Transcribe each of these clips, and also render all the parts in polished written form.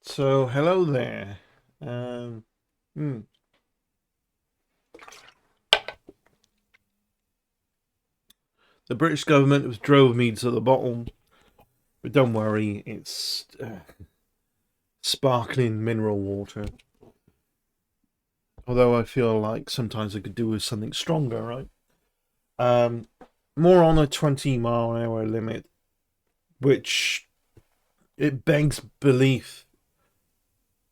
So, hello there. Um, hmm. The British government drove me to the bottom, but don't worry, it's sparkling mineral water. Although I feel like sometimes I could do with something stronger, right? Um, More on a 20-mile-an-hour limit, which it begs belief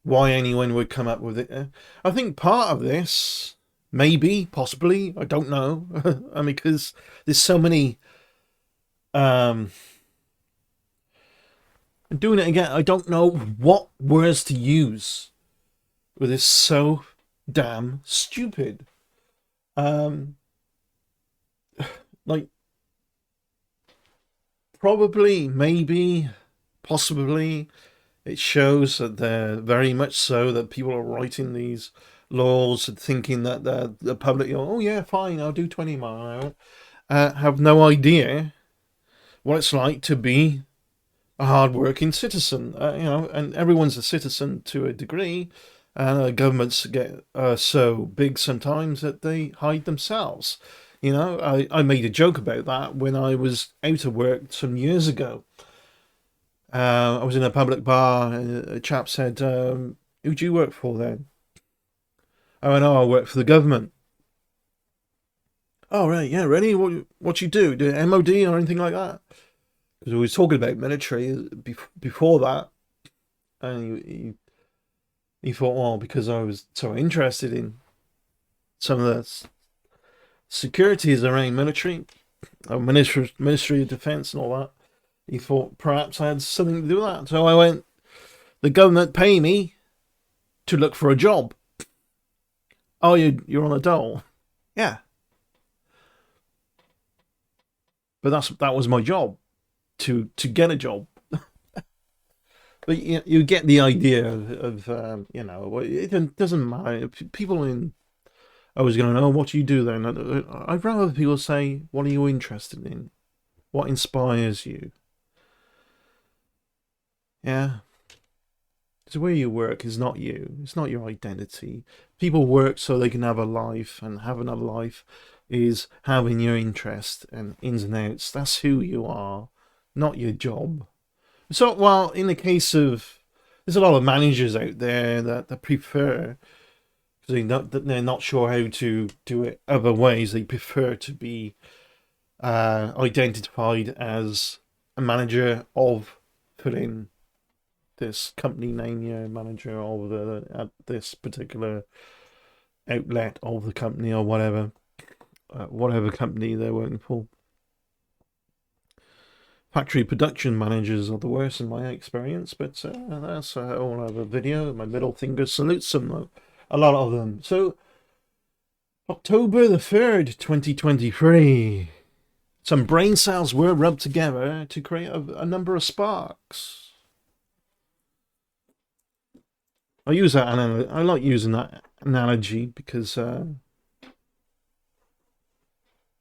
why anyone would come up with it. I think part of this, maybe, possibly, I don't know, I mean, because there's so many. Um, Doing it again, I don't know what words to use with this so damn stupid. Um, like probably, maybe, possibly, it shows that they're very much so that people are writing these laws and thinking that the public, oh yeah, fine, I'll do 20 mile an hour. Have no idea what it's like to be a hard-working citizen. And everyone's a citizen to a degree, and governments get so big sometimes that they hide themselves. I made a joke about that when I was out of work some years ago. I was in a public bar, and a chap said, "Who do you work for then?" I went, "Oh, I work for the government." Oh, right, yeah, really? What you do? Do MOD or anything like that? Because we were talking about military before that, and he thought, well, because I was so interested in some of the securities around military, Ministry of Defence and all that, he thought perhaps I had something to do with that. So I went, the government pay me to look for a job. Oh, you're on a dole. Yeah, but that was my job, to get a job. But you get the idea of it doesn't matter. People in I was going to know what you do then. I'd rather people say, what are you interested in? What inspires you? Yeah. Because where you work is not you. It's not your identity. People work so they can have a life, and having a life is having your interest and ins and outs. That's who you are, not your job. So, well, in the case of, there's a lot of managers out there that prefer, because they're not sure how to do it other ways. They prefer to be identified as a manager of, put in this company name, manager of the at this particular outlet of the company or whatever company they're working for. Factory production managers are the worst in my experience, but that's a whole other video. My middle finger salutes them, a lot of them. So, October the 3rd, 2023. Some brain cells were rubbed together to create a number of sparks. I like using that analogy because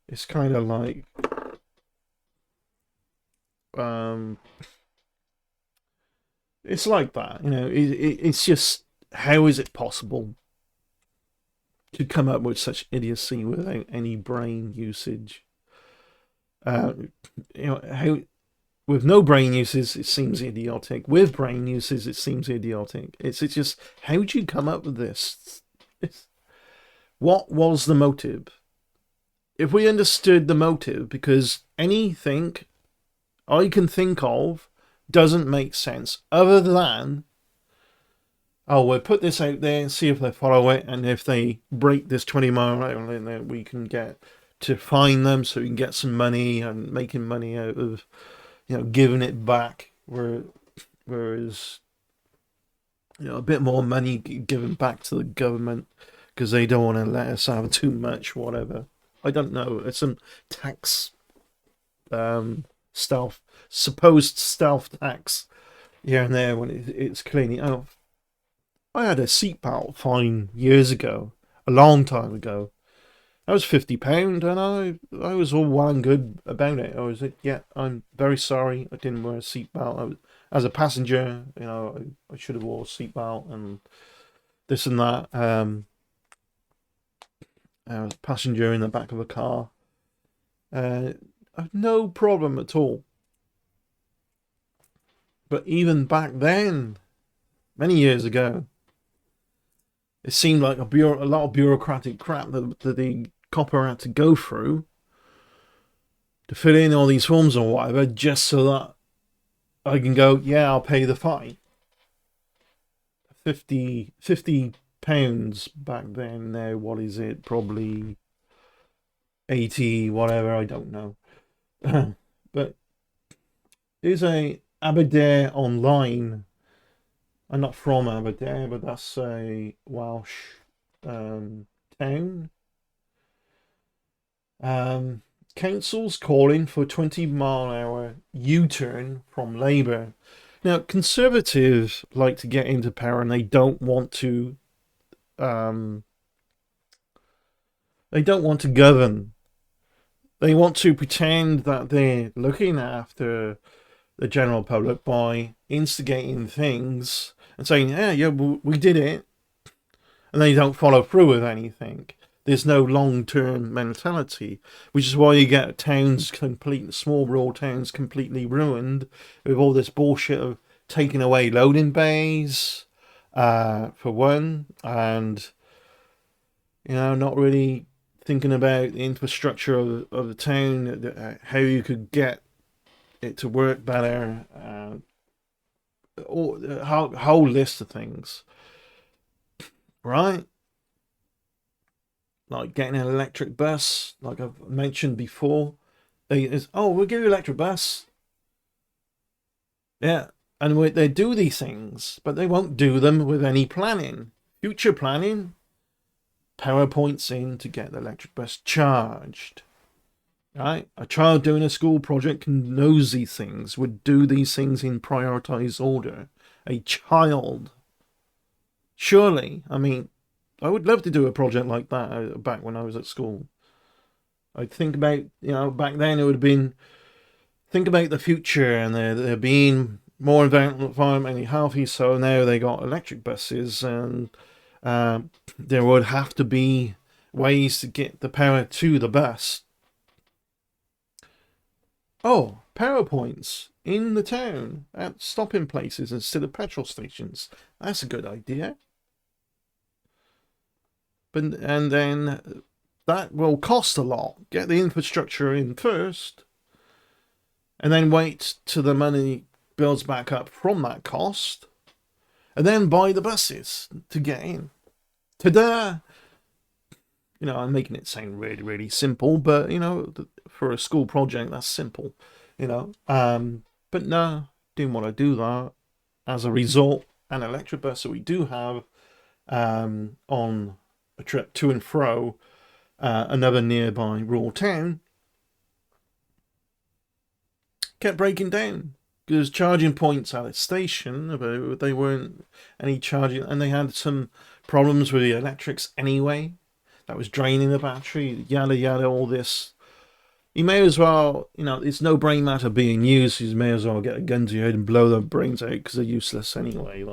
it's kind of like um, it's like that. It's just, how is it possible to come up with such idiocy without any brain usage? Uh, how, with no brain uses, it seems idiotic. With brain uses, it seems idiotic. It's just, how would you come up with this? What was the motive? If we understood the motive, because anything I can think of doesn't make sense other than, oh, we'll put this out there and see if they follow it, and if they break this 20 mile an hour, then we can get to find them so we can get some money, and making money out of giving it back, whereas a bit more money given back to the government because they don't want to let us have too much, whatever. I don't know. It's some tax stealth, supposed stealth tax here and there when it's cleaning out. I had a seatbelt fine years ago, a long time ago. That was £50, and I was all well and good about it. I was like, yeah, I'm very sorry, I didn't wear a seatbelt. as a passenger, you know, I should have wore a seatbelt and this and that. Passenger in the back of a car. No problem at all. But even back then, many years ago, it seemed like a lot of bureaucratic crap that the copper had to go through to fill in all these forms or whatever, just so that I can go, yeah, I'll pay the fine. 50 pounds back then. Now, what is it? Probably 80, whatever, I don't know. But there's a Aberdare Online. I'm not from Aberdare, but that's a Welsh town. Council's calling for 20-mile-an-hour U-turn from Labour. Now, Conservatives like to get into power, and they don't want to. They don't want to govern. They want to pretend that they're looking after the general public by instigating things and saying, yeah, we did it, and they don't follow through with anything. There's no long-term mentality, which is why you get small rural towns completely ruined with all this bullshit of taking away loading bays, for one, and, you know, not really thinking about the infrastructure of the town, how you could get it to work better, or a whole list of things, right? Like getting an electric bus, like I've mentioned before. We'll give you an electric bus. Yeah, and they do these things, but they won't do them with any planning. Future planning, PowerPoints in to get the electric bus charged. Right? A child doing a school project knows these things, would do these things in prioritized order. A child. Surely, I mean, I would love to do a project like that back when I was at school. I'd think about, back then it would have been, think about the future and there being more environmentally healthy, so now they got electric buses, and there would have to be ways to get the power to the bus. Oh, power points in the town at stopping places instead of petrol stations. That's a good idea. And then that will cost a lot. Get the infrastructure in first, and then wait till the money builds back up from that cost, and then buy the buses to get in. Ta-da! I'm making it sound really, really simple, but, for a school project, that's simple, But no, didn't want to do that. As a result, an electric bus that we do have on a trip to and fro another nearby rural town kept breaking down because charging points at the station, but they weren't any charging, and they had some problems with the electrics anyway. That was draining the battery, yada yada, all this. You may as well, it's no brain matter being used. You may as well get a gun to your head and blow their brains out because they're useless anyway.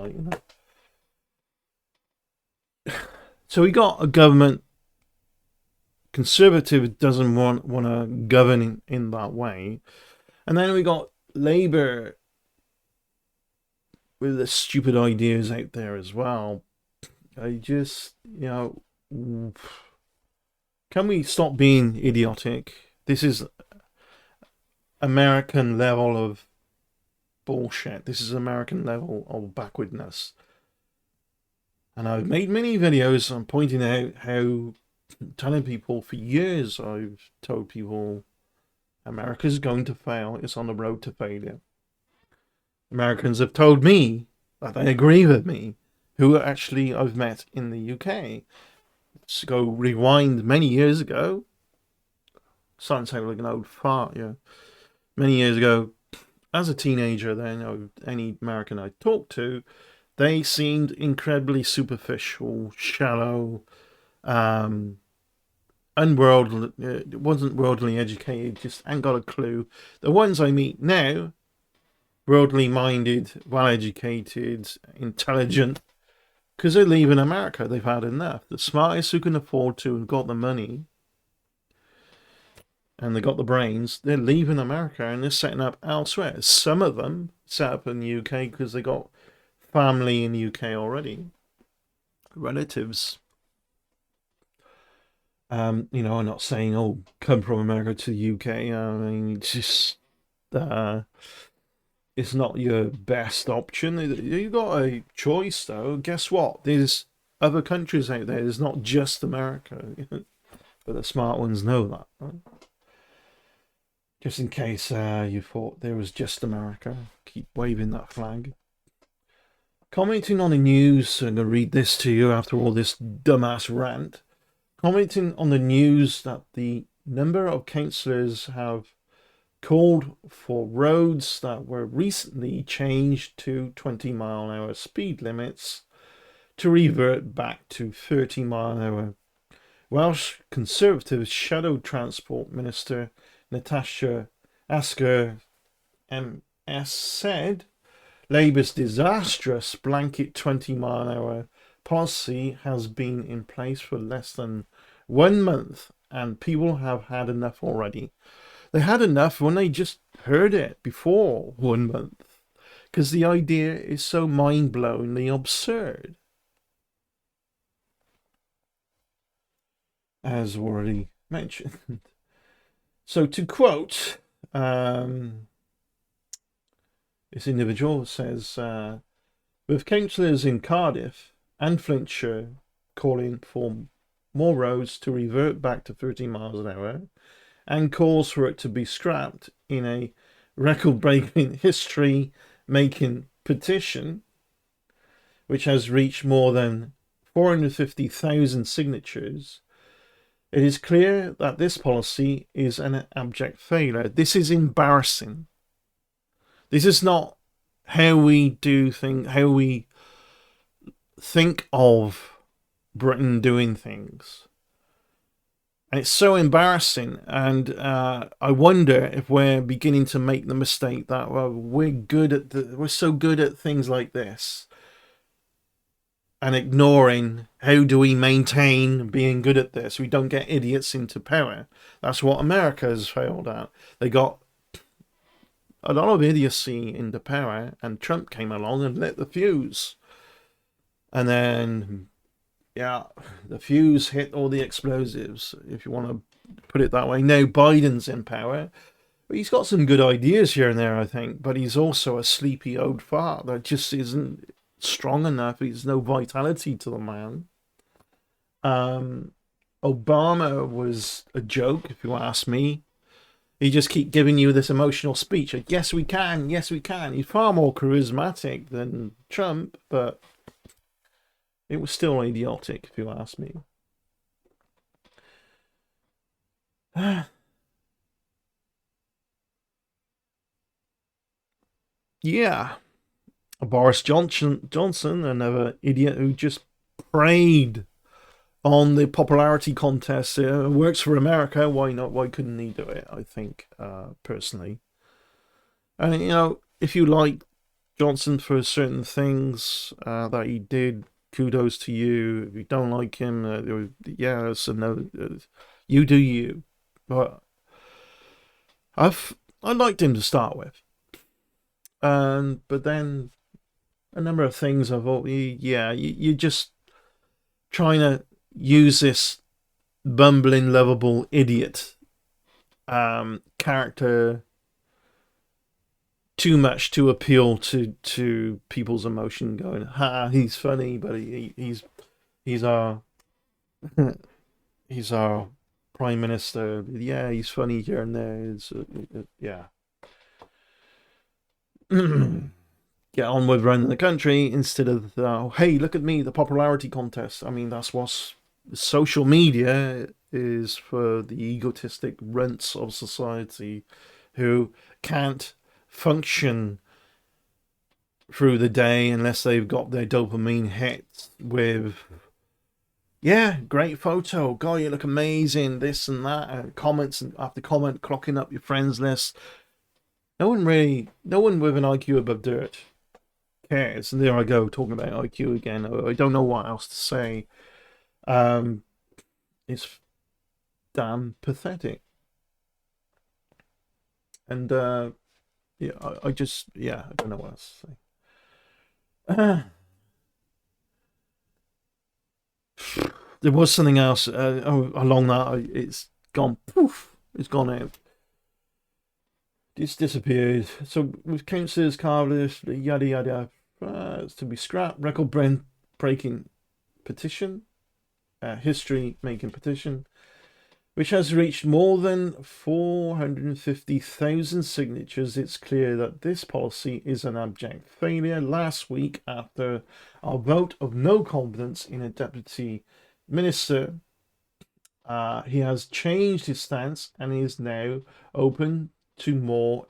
So we got a government. Conservative doesn't want to govern in that way, and then we got Labour with the stupid ideas out there as well. I just, can we stop being idiotic? This is American level of bullshit. This is American level of backwardness. And I've made many videos on pointing out how, telling people for years, I've told people America's going to fail. It's on the road to failure. Americans have told me that they agree with me, who actually I've met in the UK. Let's go rewind many years ago. Starting to sound like an old fart, yeah. Many years ago, as a teenager, then any American I talked to, they seemed incredibly superficial, shallow, unworldly, wasn't worldly educated, just ain't got a clue. The ones I meet now, worldly minded, well educated, intelligent, because they're leaving America. They've had enough. The smartest who can afford to and got the money and they got the brains, they're leaving America and they're setting up elsewhere. Some of them set up in the UK because they got family in the UK already, relatives. I'm not saying, oh, come from America to the UK. I mean, it's just, it's not your best option. You got a choice, though. Guess what? There's other countries out there. There's not just America. But the smart ones know that, right? Just in case you thought there was just America. Keep waving that flag. Commenting on the news, I'm going to read this to you after all this dumbass rant. Commenting on the news that the number of councillors have called for roads that were recently changed to 20-mile-an-hour speed limits to revert back to 30-mile-an-hour. Welsh Conservative Shadow Transport Minister Natasha Asker MS said Labour's disastrous blanket 20-mile-an-hour policy has been in place for less than 1 month and people have had enough already. They had enough when they just heard it before 1 month, because the idea is so mind-blowingly absurd. As already mentioned. So to quote, this individual says, with councillors in Cardiff and Flintshire calling for more roads to revert back to 30 miles an hour and calls for it to be scrapped in a record-breaking history-making petition, which has reached more than 450,000 signatures, it is clear that this policy is an abject failure. This is embarrassing. This is not how we do things, how we think of Britain doing things. And it's so embarrassing, and I wonder if we're beginning to make the mistake that we're so good at things like this, and ignoring how do we maintain being good at this. We don't get idiots into power. That's what America has failed at. They got a lot of idiocy into power, and Trump came along and lit the fuse. And then, yeah, the fuse hit all the explosives, if you want to put it that way. Now Biden's in power. He's got some good ideas here and there, I think, but he's also a sleepy old fart that just isn't strong enough. There's no vitality to the man. Obama was a joke, if you ask me. He just keep giving you this emotional speech. Like, yes, we can. Yes, we can. He's far more charismatic than Trump, but it was still idiotic, if you ask me. Yeah. Boris Johnson, another idiot who just preyed on the popularity contest. Works for America. Why not? Why couldn't he do it? I think, personally. And, if you like Johnson for certain things that he did, kudos to you. If you don't like him, yes and no. You do you. But I liked him to start with. But then a number of things I thought, you're just trying to use this bumbling, lovable idiot character too much to appeal to people's emotion. Going, he's funny, but he's our he's our prime minister. Yeah, he's funny here and there. Yeah. Get on with running the country instead of hey, look at me, the popularity contest. I mean, that's what social media is for the egotistic runts of society who can't function through the day unless they've got their dopamine hit with, yeah, great photo, God, you look amazing, this and that, comments after comment, clocking up your friends list. No one with an IQ above dirt cares. And there I go, talking about IQ again. I don't know what else to say. Um, it's damn pathetic. And yeah, I just, yeah, I don't know what else to say. There was something else along that. It's gone poof. It's gone out. It's disappeared. So with councillors, carvers, yada yada, it's to be scrapped. Record breaking petition, history making petition, which has reached more than 450,000 signatures. It's clear that this policy is an abject failure. Last week, after our vote of no confidence in a deputy minister, he has changed his stance and is now open to more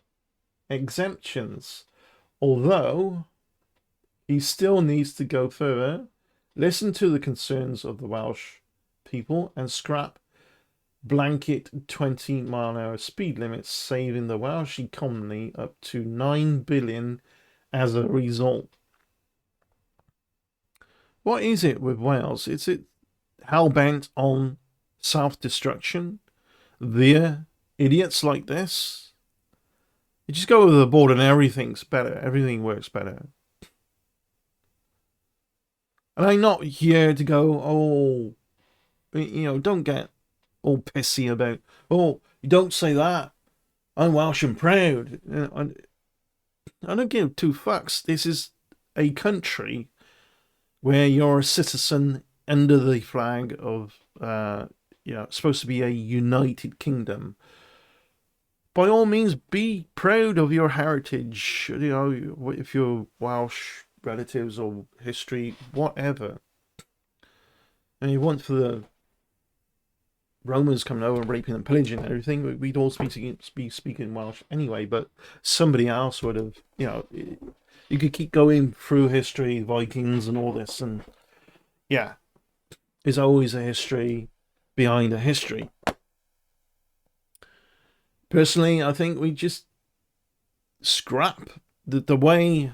exemptions. Although he still needs to go further, listen to the concerns of the Welsh people, and scrap blanket 20-mile-an-hour speed limits, saving the Welsh economy up to 9 billion as a result. What is it with Wales? Is it hell-bent on self-destruction? They're idiots like this? You just go over the board and everything's better. Everything works better. And I'm not here to go, oh, don't get all pissy about, oh, you don't say that. I'm Welsh and proud. I don't give two fucks. This is a country where you're a citizen under the flag of, supposed to be a united kingdom. By all means, be proud of your heritage. If you're Welsh relatives or history, whatever. And you want for the Romans coming over and raping and pillaging and everything, we'd all be speaking Welsh anyway, but somebody else would have, you could keep going through history, Vikings and all this, and yeah, there's always a history behind a history. Personally, I think we just scrap the way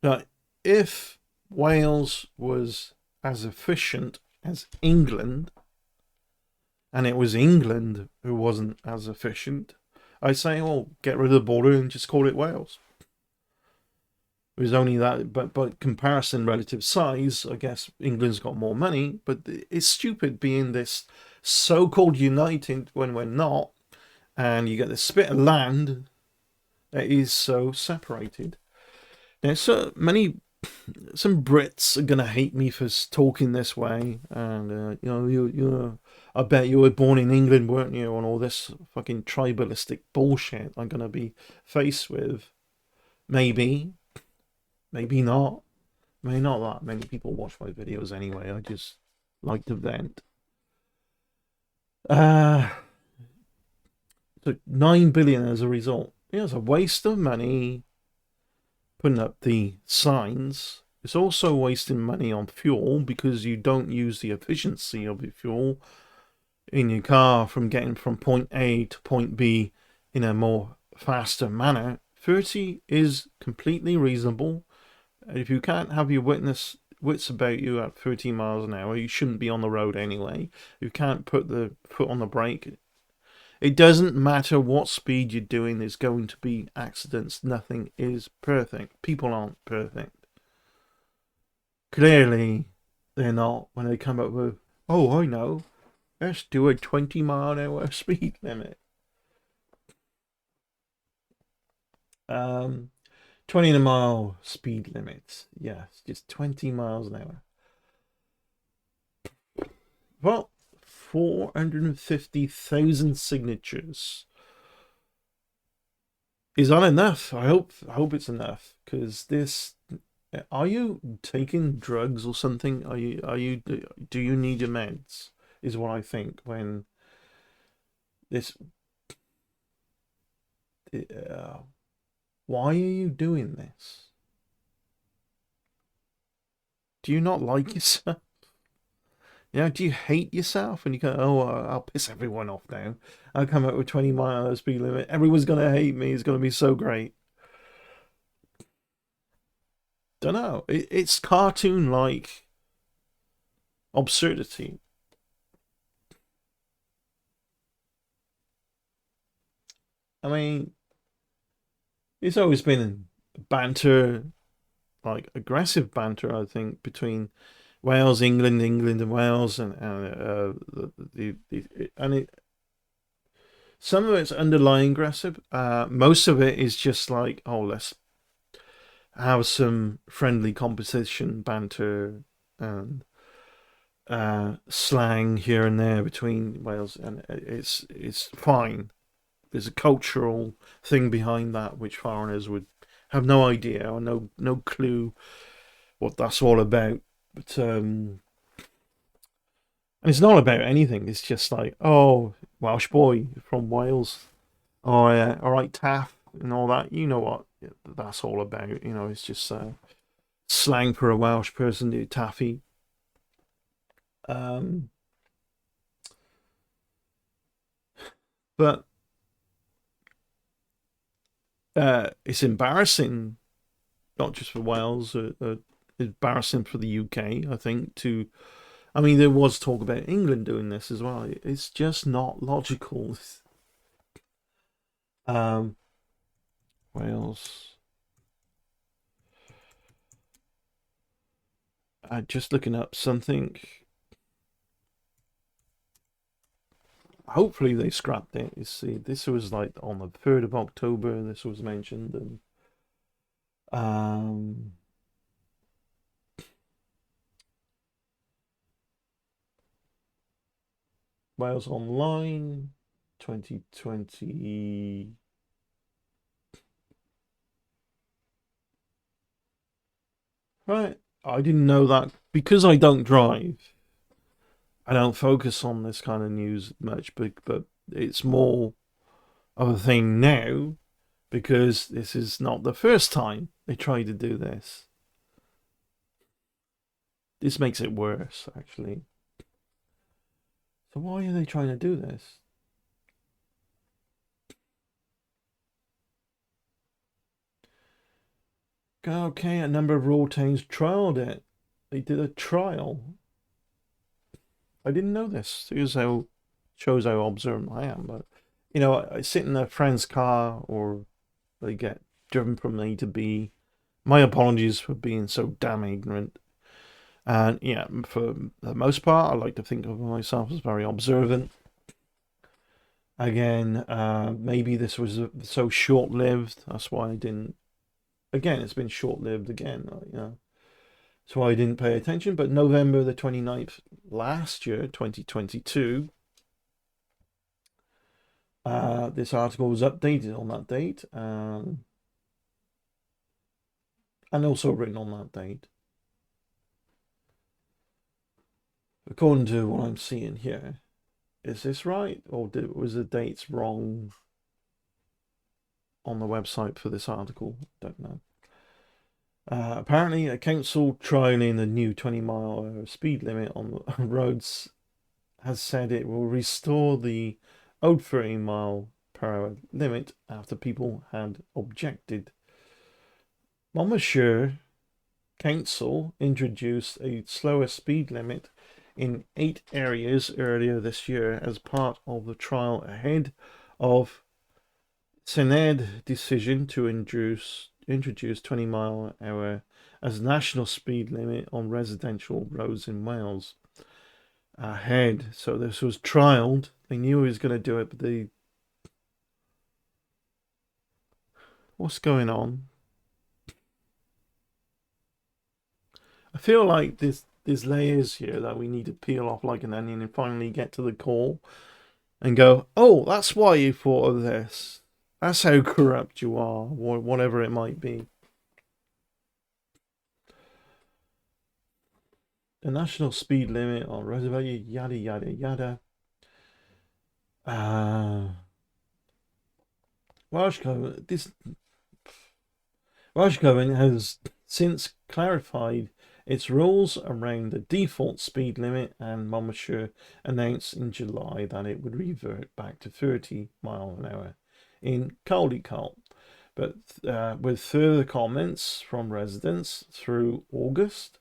that if Wales was as efficient as England, and it was England who wasn't as efficient, I say, well, get rid of the border and just call it Wales. It was only that, but by comparison, relative size, I guess England's got more money, but it's stupid being this so-called united when we're not, and you get this bit of land that is so separated. Now, so many, some Brits are gonna hate me for talking this way, and I bet you were born in England, weren't you? And all this fucking tribalistic bullshit I'm gonna be faced with. Maybe not. Maybe not that many people watch my videos anyway. I just like to vent. So 9 billion as a result. It's a waste of money putting up the signs. It's also wasting money on fuel because you don't use the efficiency of the fuel in your car from getting from point A to point B in a more faster manner. 30 is completely reasonable. If you can't have your wits about you at 30 miles an hour, you shouldn't be on the road anyway. You can't put the foot on the brake. It doesn't matter what speed you're doing, there's going to be accidents. Nothing is perfect. People aren't perfect. Clearly, they're not when they come up with, oh, I know, let's do a 20-mile-an-hour speed limit. 20 mile speed limit. Yes, just 20 miles an hour. Well, 450,000 signatures. Is that enough? I hope it's enough, because this. Are you taking drugs or something? Do you need your meds? Is what I think when this. Why are you doing this? Do you not like yourself? Do you hate yourself? And you go, oh, I'll piss everyone off now. I'll come up with 20-mile speed limit. Everyone's gonna hate me. It's gonna be so great. Don't know. It's cartoon-like absurdity. I mean, it's always been banter, like aggressive banter, I think, between Wales, England, England and Wales, and it some of it's underlying aggressive. Most of it is just like, oh, let's have some friendly competition banter and slang here and there between Wales, and it's fine. There's a cultural thing behind that which foreigners would have no idea or no clue what that's all about. But and it's not about anything. It's just like, oh, Welsh boy from Wales. Oh yeah, all right, Taff and all that. You know what that's all about. It's just slang for a Welsh person, to taffy. Um, but it's embarrassing, not just for Wales, embarrassing for the UK, I think. I mean, there was talk about England doing this as well. It's just not logical. Um, Wales. Just looking up something. Hopefully they scrapped it. You see, this was like on the 3rd of October. This was mentioned, and um, Wales Online, 2020. Right, I didn't know that because I don't drive. I don't focus on this kind of news much, but it's more of a thing now because this is not the first time they tried to do this. This makes it worse, actually. So why are they trying to do this? Okay, a number of road towns trialed it. They did a trial. I didn't know this. Shows how observant I am. But I sit in a friend's car or they get driven from A to B. My apologies for being so damn ignorant. And yeah, for the most part, I like to think of myself as very observant. Again, maybe this was so short-lived. That's why I didn't. Again, it's been short-lived again. That's why I didn't pay attention. But November the 29th last year, 2022, this article was updated on that date, and also written on that date. According to what I'm seeing here, is this right, or was the dates wrong on the website for this article? Don't know. Apparently, a council trialing the new 20-mile speed limit on roads has said it will restore the old 30-mile/hour limit after people had objected. Monmouthshire Council introduced a slower speed limit in 8 areas earlier this year as part of the trial ahead of Senedd decision to introduce 20-mile/hour as national speed limit on residential roads in Wales. Ahead, so this was trialed. They knew he was going to do it, but what's going on? I feel like there's layers here that we need to peel off like an onion and finally get to the core and go, oh, that's why you thought of this. That's how corrupt you are, or whatever it might be. The national speed limit on reservoir, yada yada yada. Welsh government has since clarified its rules around the default speed limit, and Monmouthshire announced in July that it would revert back to 30 miles an hour in Caldecott. But with further comments from residents through August,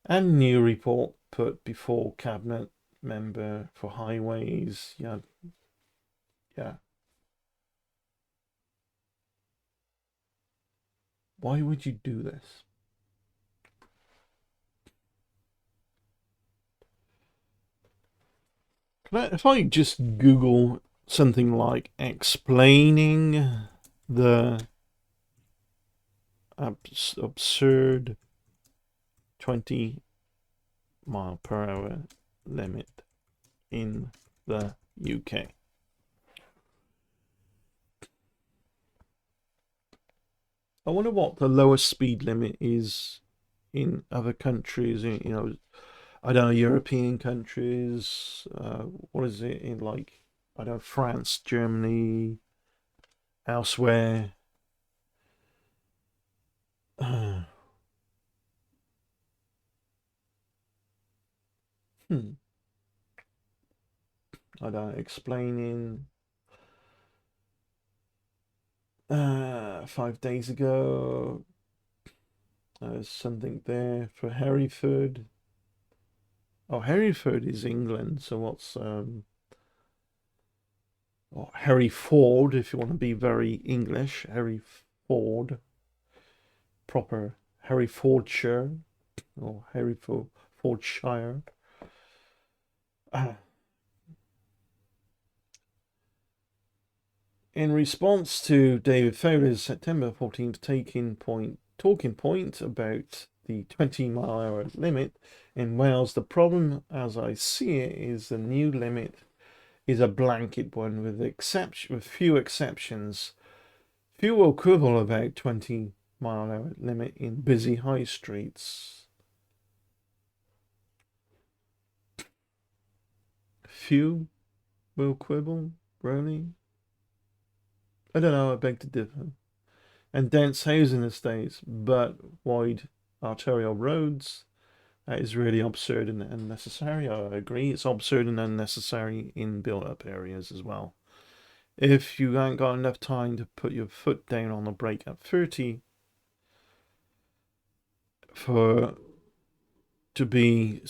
and new report put before Cabinet member for highways. Yeah. Why would you do this? If I just Google something like explaining the absurd 20-mile-per-hour limit in the UK. I wonder what the lowest speed limit is in other countries. You know, I don't know, European countries. What is it in, like, I don't know, France, Germany, elsewhere? I don't know, explaining 5 days ago. There's something there for Hereford. Oh, Hereford is England, so what's Hereford, if you want to be very English, Hereford, proper Herefordshire or Herefordshire. In response to David Fowler's September 14th talking point about the 20-mile-an-hour limit in Wales, the problem, as I see it, is the new limit is a blanket one with few exceptions. Few will quibble about 20-mile-an-hour limit in busy high streets. Few will quibble, really? I don't know, I beg to differ. And dense housing estates, but wide arterial roads, that is really absurd and unnecessary. I agree, it's absurd and unnecessary in built-up areas as well. If you ain't got enough time to put your foot down on the brake at 30 to be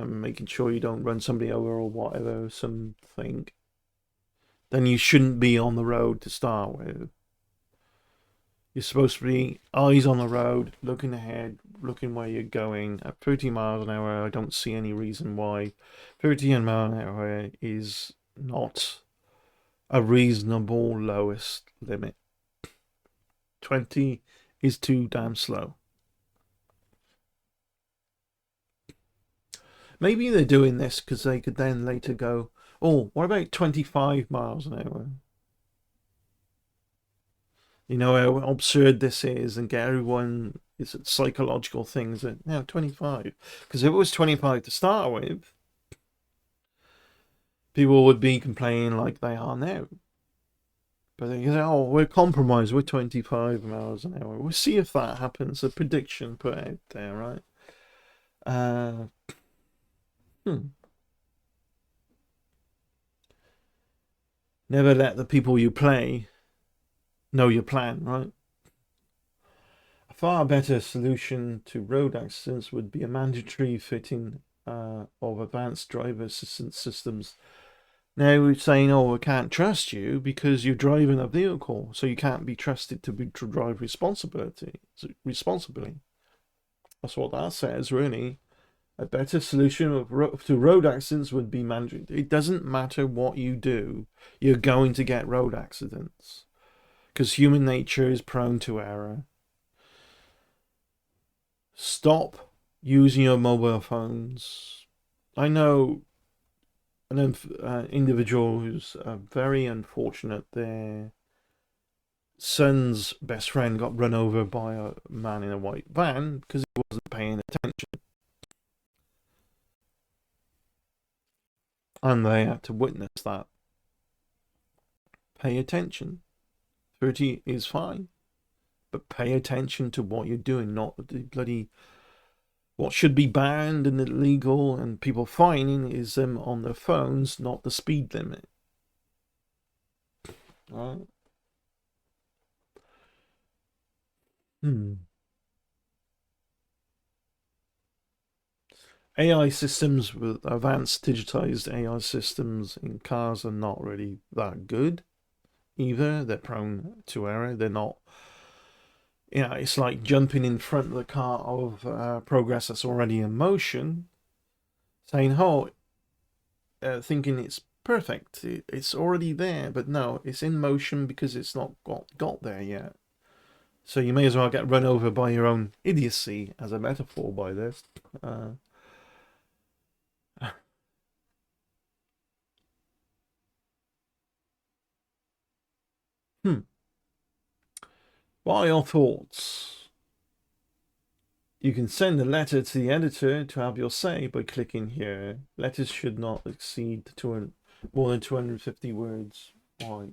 making sure you don't run somebody over or whatever, something, then you shouldn't be on the road to start with. You're supposed to be eyes on the road, looking ahead, looking where you're going. At 30 miles an hour, I don't see any reason why 30 miles an hour is not a reasonable lowest limit. 20 is too damn slow. Maybe they're doing this because they could then later go, oh, what about 25 miles an hour? You know how absurd this is, and get everyone, it's psychological things that now 25. Because if it was 25 to start with, people would be complaining like they are now. But they say, oh, we're compromised, we're 25 miles an hour. We'll see if that happens. A prediction put out there, right? Never let the people you play know your plan, right? A far better solution to road accidents would be a mandatory fitting of advanced driver assistance systems. Now we're saying, oh, we can't trust you because you're driving a vehicle, so you can't be trusted to drive responsibly. That's what that says, really. A better solution to road accidents would be mandatory. It doesn't matter what you do, you're going to get road accidents because human nature is prone to error. Stop using your mobile phones. I know an individual who's very unfortunate. Their son's best friend got run over by a man in a white van because he wasn't paying attention. And they had to witness that. Pay attention. 30 is fine. But pay attention to what you're doing, not the bloody What should be banned and illegal and people fining is them on their phones, not the speed limit. Right? AI systems with advanced digitized AI systems in cars are not really that good either. They're prone to error. They're not. It's like jumping in front of the car of progress that's already in motion, saying, "Oh, thinking it's perfect. It's already there, but no, it's in motion because it's not got there yet." So you may as well get run over by your own idiocy as a metaphor by this. Uh, hmm. What are your thoughts? You can send a letter to the editor to have your say by clicking here. Letters should not exceed more than 250 words.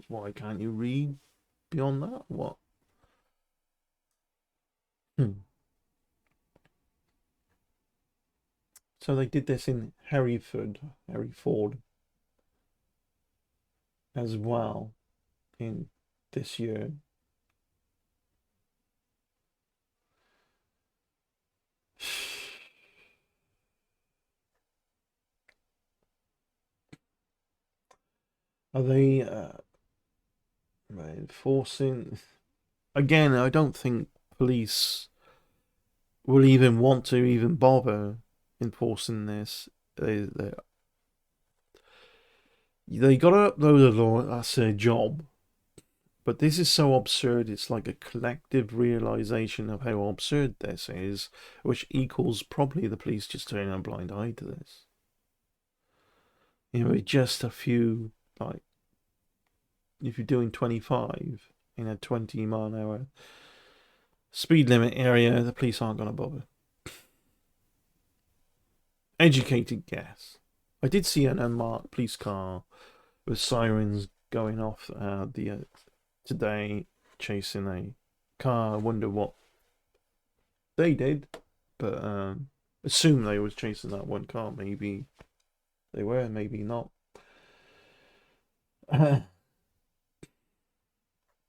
Why can't you read beyond that? What? Hmm. So they did this in Hereford as well in this year. Are they enforcing? Again, I don't think police will even want to even bother enforcing this. They got to upload a law. That's their job. But this is so absurd. It's like a collective realization of how absurd this is, which equals probably the police just turning a blind eye to this. Just a few, like, if you're doing 25 in a 20-mile-an-hour speed limit area, the police aren't going to bother. Educated guess. I did see an unmarked police car with sirens going off today, chasing a car. I wonder what they did, but assume they was chasing that one car. Maybe they were, maybe not.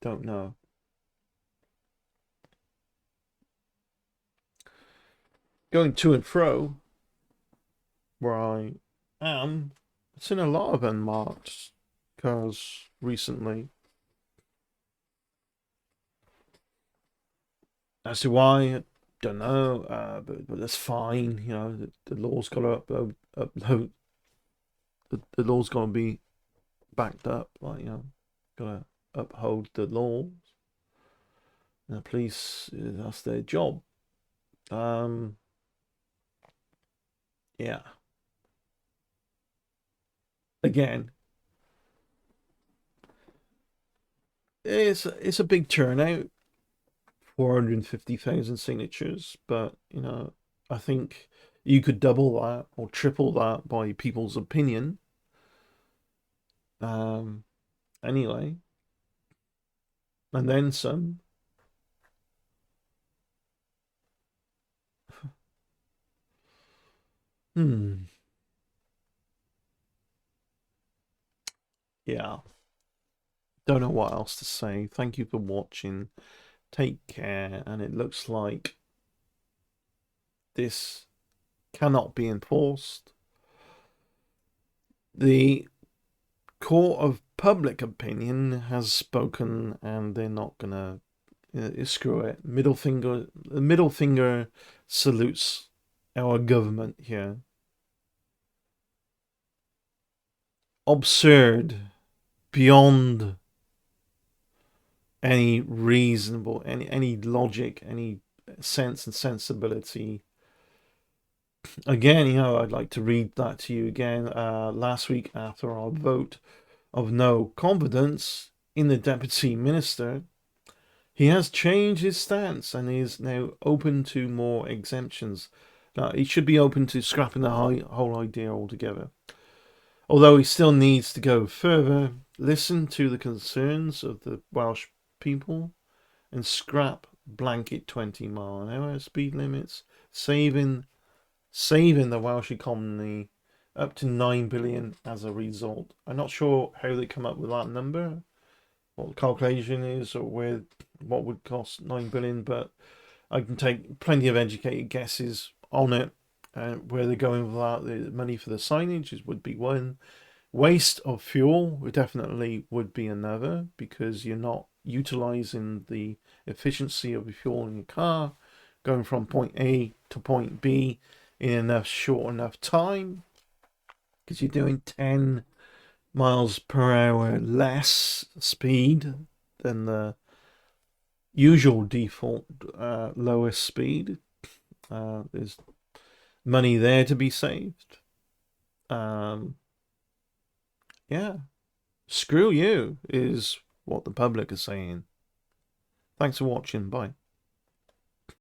Don't know. Going to and fro where I am, I've seen a lot of unmarked cars recently. As to why, I don't know, but that's fine. The law's got to upload. The law's got to be backed up. Like, got to uphold the laws. And the police, that's their job. Um, yeah. Again, it's a big turnout, 450,000 signatures, but I think you could double that or triple that by people's opinion. Um, anyway, and then some. Hmm. Yeah. Don't know what else to say. Thank you for watching. Take care. And it looks like this cannot be enforced. The court of public opinion has spoken, and they're not gonna screw it. The middle finger salutes our government here. Absurd, beyond any reasonable, any logic, any sense and sensibility. Again, I'd like to read that to you again. Last week, after our vote of no confidence in the deputy minister, he has changed his stance and is now open to more exemptions. Now, he should be open to scrapping the whole idea altogether. Although he still needs to go further, listen to the concerns of the Welsh people and scrap blanket 20-mile-an-hour speed limits, saving saving the Welsh economy up to 9 billion as a result. I'm not sure how they come up with that number, what the calculation is, or where what would cost 9 billion, but I can take plenty of educated guesses on it. Where they're going with that, the money for the signage would be one. Waste of fuel definitely would be another, because you're not utilizing the efficiency of the fuel in your car, going from point A to point B in enough short enough time, because you're doing 10 miles per hour less speed than the usual default lowest speed. There's money there to be saved. Yeah, screw you is what the public is saying. Thanks for watching. Bye.